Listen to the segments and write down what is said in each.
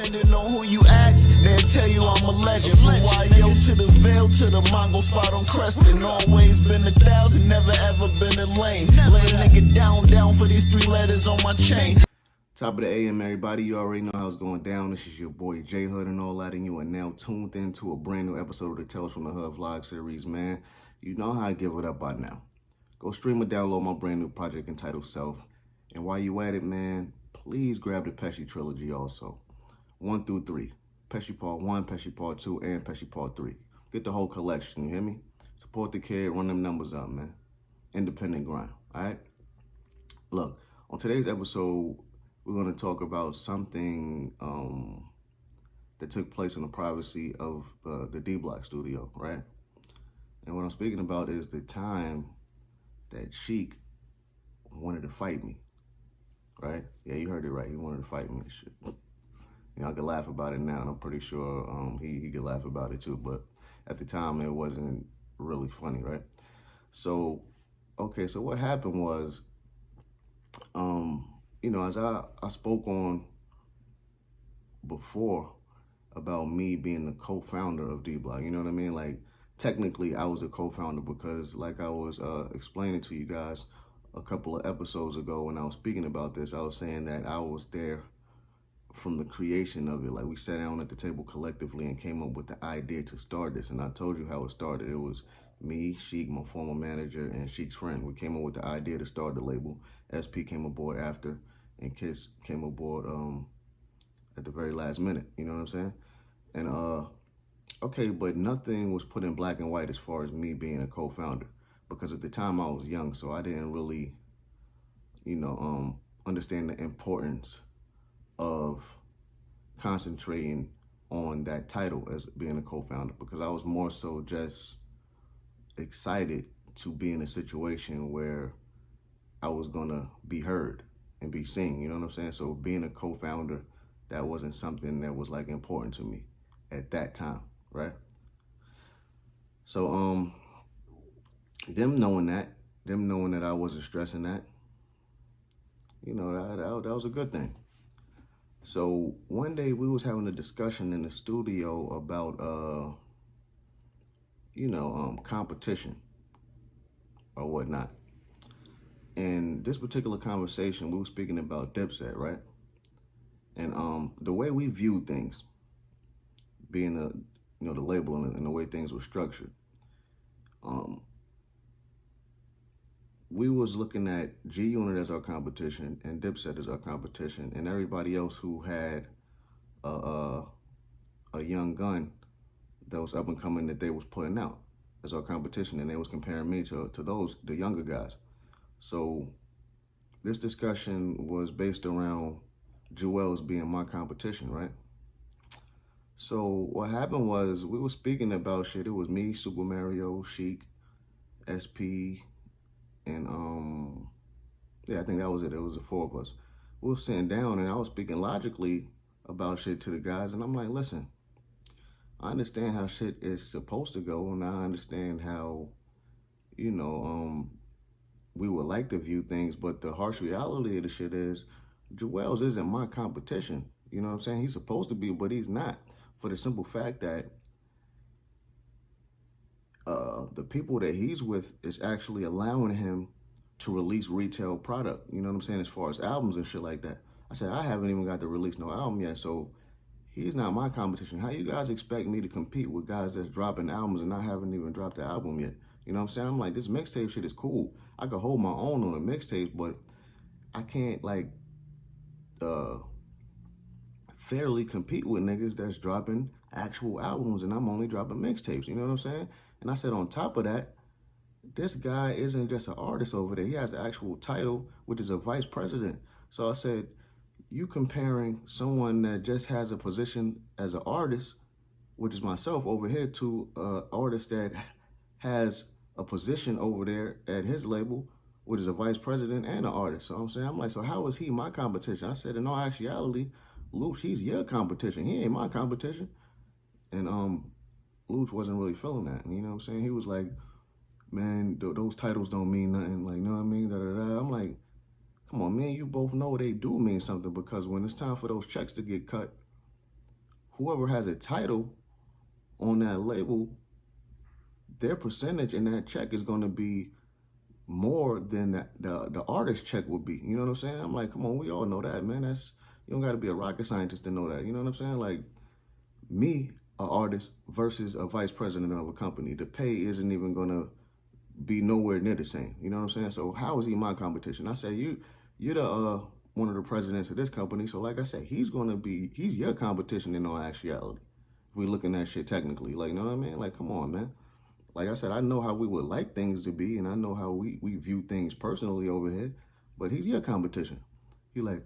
Depending on who you ask, they'll tell you I'm a legend. From YO to the Veil to the Mongo spot on Creston. Always been 1,000, never ever been a lame. Lay a nigga down for these 3 letters on my chain. Top of the AM, everybody. You already know how it's going down. This is your boy J Hood and all that, and you are now tuned into a brand new episode of the Tales from the Hood vlog series, man. You know how I give it up by now. Go stream or download my brand new project entitled S.E.L.F. And while you at it, man, please grab the Pesci trilogy also. 1 through 3. Pesci Part 1, Pesci Part 2, and Pesci Part 3. Get the whole collection, you hear me? Support the kid, run them numbers up, man. Independent grind, all right? Look, on today's episode, we're going to talk about something that took place in the privacy of the D Block studio, right? And what I'm speaking about is the time that Sheek wanted to fight me, right? Yeah, you heard it right. He wanted to fight me and shit. You know, I could laugh about it now, and I'm pretty sure he could laugh about it too, but at the time, it wasn't really funny, right? So, okay, so what happened was, you know, as I spoke on before about me being the co-founder of D Block, you know what I mean? Like, technically, I was a co-founder because, like I was explaining to you guys a couple of episodes ago when I was speaking about this, I was saying that I was there from the creation of it. Like, we sat down at the table collectively and came up with the idea to start this. And I told you how it started. It was me, Sheek, my former manager, and Sheek's friend. We came up with the idea to start the label. SP came aboard after, and Kiss came aboard at the very last minute. You know what I'm saying? And okay, but nothing was put in black and white as far as me being a co-founder, because at the time I was young, so I didn't really, you know, understand the importance of concentrating on that title as being a co-founder, because I was more so just excited to be in a situation where I was gonna be heard and be seen, you know what I'm saying? So being a co-founder, that wasn't something that was like important to me at that time, right? So them knowing that I wasn't stressing that, you know, that was a good thing. So one day we was having a discussion in the studio about you know, competition or whatnot. And this particular conversation, we were speaking about Dipset, right? And the way we viewed things, being you know, the label and the way things were structured, we was looking at G-Unit as our competition and Dipset as our competition, and everybody else who had a young gun that was up and coming that they was putting out as our competition, and they was comparing me to the younger guys. So this discussion was based around Jewels being my competition, right? So what happened was we were speaking about shit. It was me, Super Mario, Sheek, SP, and yeah, I think that was it. It was the 4 of us. We were sitting down, and I was speaking logically about shit to the guys, and I'm like, listen, I understand how shit is supposed to go, and I understand how, you know, we would like to view things, but the harsh reality of the shit is Jewels isn't my competition. You know what I'm saying? He's supposed to be, but he's not, for the simple fact that the people that he's with is actually allowing him to release retail product. You know what I'm saying? As far as albums and shit like that. I said, I haven't even got to release no album yet, so he's not my competition. How you guys expect me to compete with guys that's dropping albums and I haven't even dropped the album yet? You know what I'm saying? I'm like, this mixtape shit is cool. I could hold my own on the mixtapes, but I can't like fairly compete with niggas that's dropping actual albums and I'm only dropping mixtapes. You know what I'm saying? And I said, on top of that, this guy isn't just an artist over there. He has the actual title, which is a vice president. So I said, you comparing someone that just has a position as an artist, which is myself over here, to an artist that has a position over there at his label, which is a vice president and an artist. So I'm like, so how is he my competition? I said, in all actuality, Luch, he's your competition. He ain't my competition. And Luch wasn't really feeling that. You know what I'm saying? He was like, man, those titles don't mean nothing. Like, you know what I mean? I'm like, come on, man, you both know they do mean something, because when it's time for those checks to get cut, whoever has a title on that label, their percentage in that check is going to be more than the artist check would be. You know what I'm saying? I'm like, come on, we all know that, man. You don't got to be a rocket scientist to know that. You know what I'm saying? Like, me, an artist versus a vice president of a company, the pay isn't even going to be nowhere near the same. You know what I'm saying? So how is he my competition? I say, you're the one of the presidents of this company. So like I said, he's your competition in all actuality. If we looking at shit technically, like, you know what I mean? Like, come on, man. Like I said, I know how we would like things to be, and I know how we view things personally over here, but he's your competition. He like,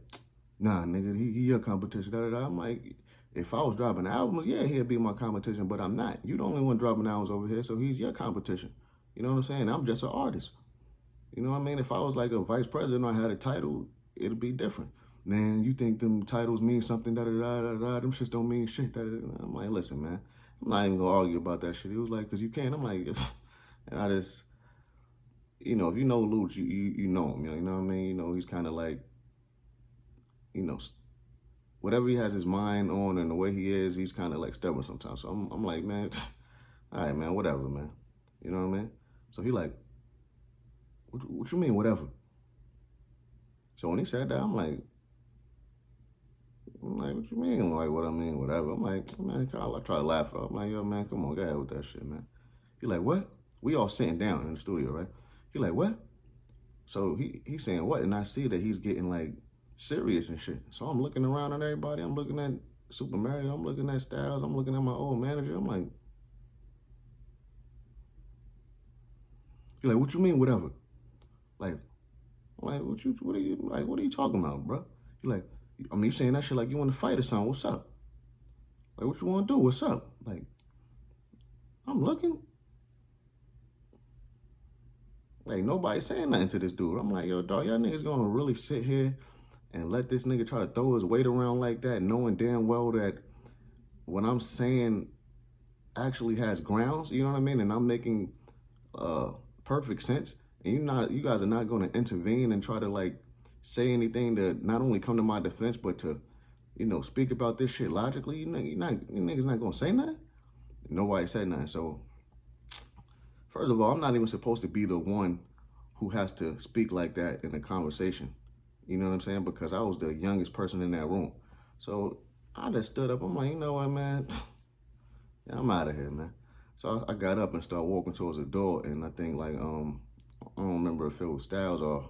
nah, nigga, he your competition. Da, da, da. I'm like, if I was dropping albums, yeah, he'd be my competition, but I'm not. You the only one dropping albums over here, so he's your competition. You know what I'm saying? I'm just an artist. You know what I mean? If I was like a vice president or I had a title, it'd be different. Man, you think them titles mean something, da da da da da, them shits don't mean shit. Da, da, da. I'm like, listen, man, I'm not even gonna argue about that shit. He was like, cause you can. I'm like, and I just, you know, if you know Luch, you know him. You know what I mean? You know, he's kind of like, you know, whatever he has his mind on and the way he is, he's kind of like stubborn sometimes. So I'm like, man, all right, man, whatever, man. You know what I mean? So he like, what you mean, whatever? So when he said that, I'm like, what you mean? Like, what I mean, whatever. I'm like, man, I try to laugh it off. I'm like, yo, man, come on, go ahead with that shit, man. He like, what? We all sitting down in the studio, right? He like, what? So he's saying what? And I see that he's getting like serious and shit. So I'm looking around at everybody. I'm looking at Super Mario. I'm looking at Styles. I'm looking at my old manager. I'm like, he like, what you mean, whatever? Like, what are you talking about, bro? He like, I mean, you saying that shit like you want to fight or something. What's up? Like, what you want to do? What's up? Like, I'm looking. Like, nobody's saying nothing to this dude. I'm like, yo, dog, y'all niggas gonna really sit here and let this nigga try to throw his weight around like that, knowing damn well that what I'm saying actually has grounds, you know what I mean? And I'm making perfect sense. And you guys are not gonna intervene and try to like say anything to not only come to my defense, but to, you know, speak about this shit logically. You niggas not gonna say nothing. Nobody said nothing. So first of all, I'm not even supposed to be the one who has to speak like that in a conversation. You know what I'm saying? Because I was the youngest person in that room. So I just stood up. I'm like, you know what, man? Yeah, I'm out of here, man. So I got up and started walking towards the door. And I think like, I don't remember if it was Styles or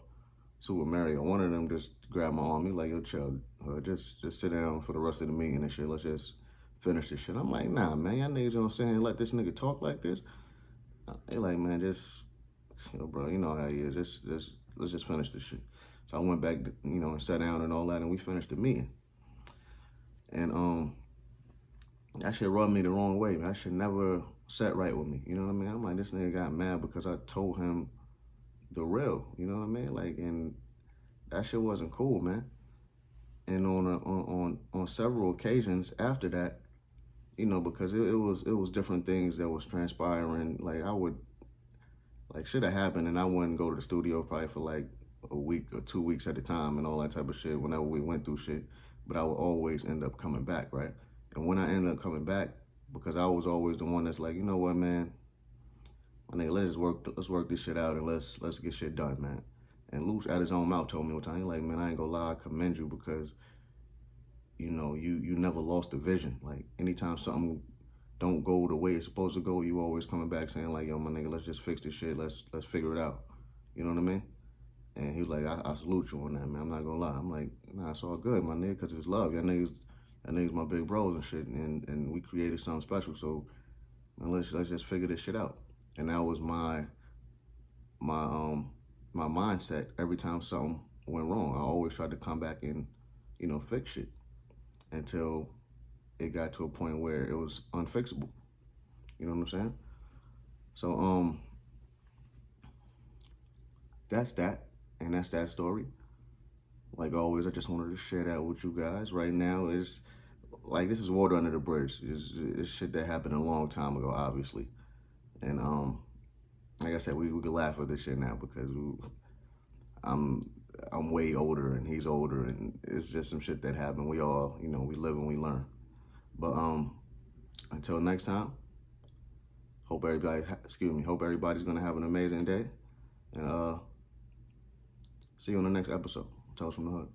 Super Mario. One of them just grabbed my arm. He like, yo, chill. Just sit down for the rest of the meeting and shit. Let's just finish this shit. I'm like, nah, man. Y'all niggas gonna sit here and let this nigga talk like this? They like, man, just, you know, bro, you know how he is. Let's just finish this shit. So I went back, you know, and sat down and all that, and we finished the meeting. And that shit rubbed me the wrong way. That shit never sat right with me. You know what I mean? I'm like, this nigga got mad because I told him the real. You know what I mean? Like, and that shit wasn't cool, man. And on several occasions after that, you know, because it was different things that was transpiring. Like shit had happened, and I wouldn't go to the studio probably for like a week or 2 weeks at a time and all that type of shit whenever we went through shit. But I would always end up coming back, right? And when I ended up coming back, because I was always the one that's like, you know what, man, my nigga, let's work this shit out and let's get shit done, man. And Luch out his own mouth told me one time, he like, man, I ain't gonna lie, I commend you because, you know, you never lost the vision. Like, anytime something don't go the way it's supposed to go, you always coming back saying like, yo, my nigga, let's just fix this shit. Let's figure it out. You know what I mean? And he was like, I salute you on that, man. I'm not gonna lie. I'm like, nah, it's all good, my nigga, because it's love. Y'all niggas my big bros and shit, and we created something special. So, man, let's just figure this shit out. And that was my mindset every time something went wrong. I always tried to come back and, you know, fix shit until it got to a point where it was unfixable. You know what I'm saying? So, that's that. And that's that story. Like always, I just wanted to share that with you guys. Right now, it's like, this is water under the bridge. It's shit that happened a long time ago, obviously. And like I said, we can laugh at this shit now because I'm way older and he's older, and it's just some shit that happened. We all, you know, we live and we learn. But until next time, hope everybody's gonna have an amazing day, and see you on the next episode. Tales from the Hood.